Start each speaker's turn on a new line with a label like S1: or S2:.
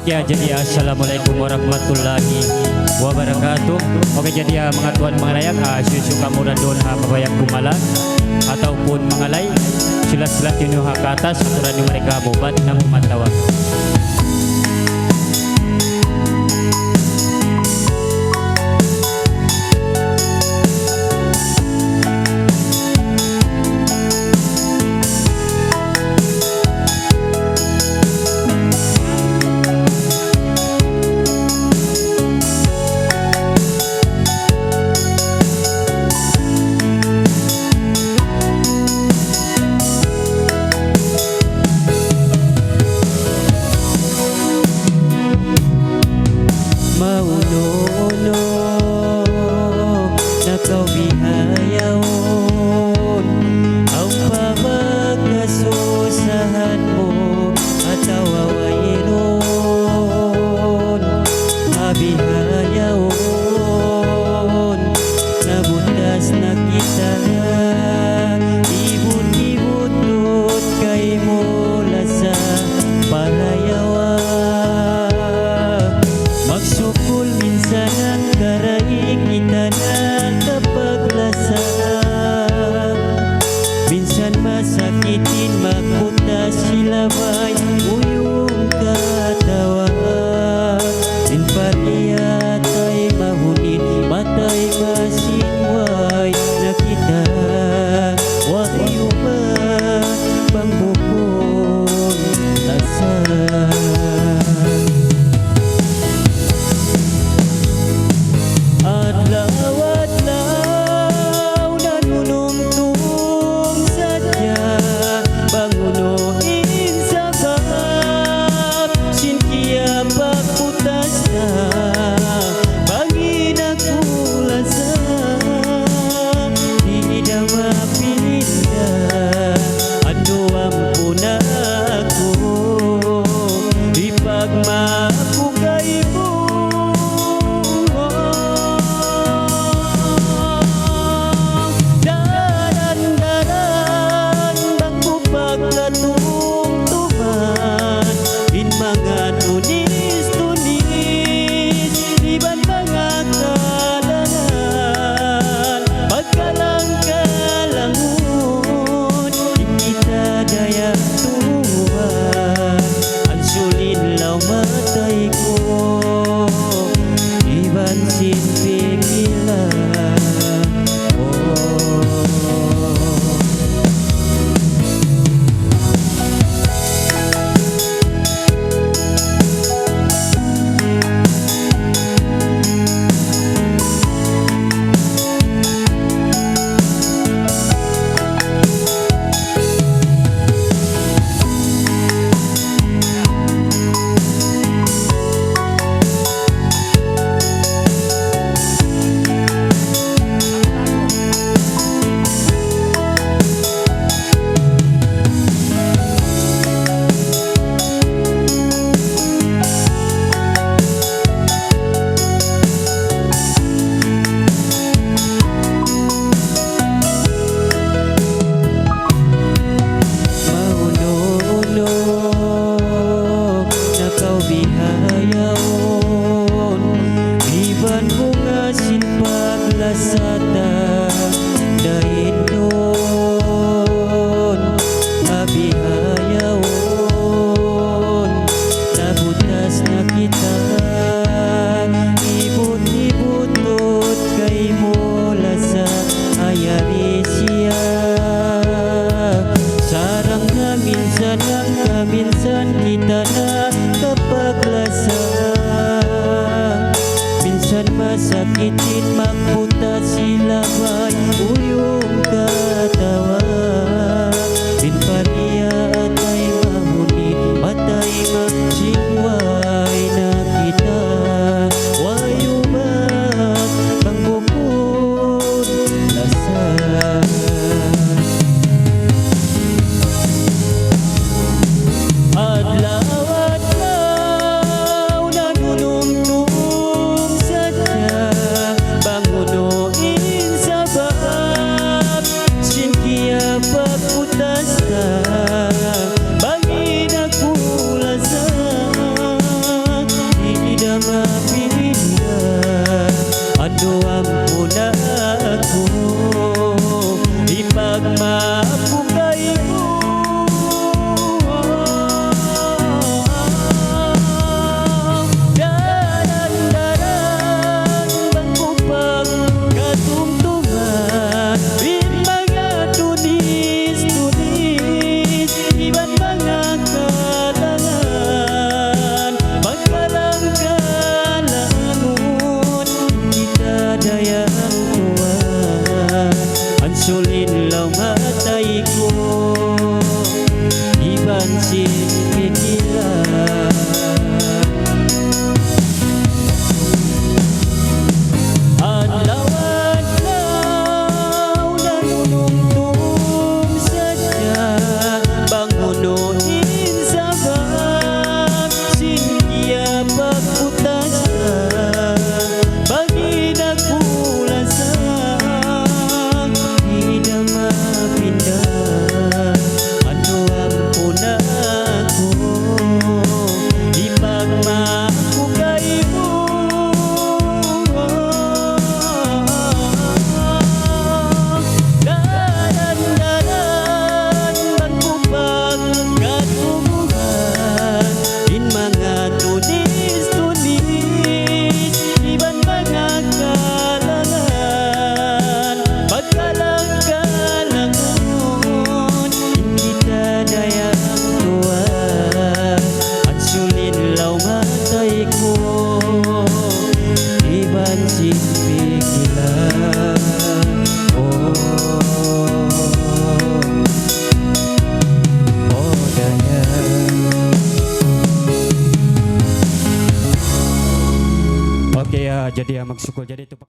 S1: Oke, jadi assalamualaikum warahmatullahi wabarakatuh. Oke, jadi mga tuan mga layak, suka mura doon mabayag kumalan ataupun mengalay sila-sila tinuha ke atas aturan yang mereka bobat na mumatawa. Masakitin magputa sila may uyong katawa. Din pariya tay mahunit matay masinway nakita. Wayo man pangbukon tasan. Minsan kita na kapaglasang, minsan masakitin magpunta sila may uyong katawa. Din paniya at ay mahunit matay magsingway na kita. Wayo man pangbukod lasang. Bangunuin sa bab, sinkiya pa
S2: Ano ang una ko ipagmapugay mo? Daran-daran bang ko pagkatungtungan in mga tunis-tunis iba't mga kalangan pagkalang-kalangon kita dayang tuwan ang sulin law matay ko ibansin pikiran. Adlaw-adlaw nanunungtong sadya bangunuin sa bag sintiya pagputasan bagi nagpulasan di na mapindah. Ano ang una ko ipagmapugay mo? Daran-daran bang ko pagkatungtungan in mga tunis-tunis iba't mga kalangan pagkalang-kalangon kita dayang tuwan at sulin law matay ko ibansin pikilan. Oh, oh dayan.
S1: Okay, jadi magsukol jadi itu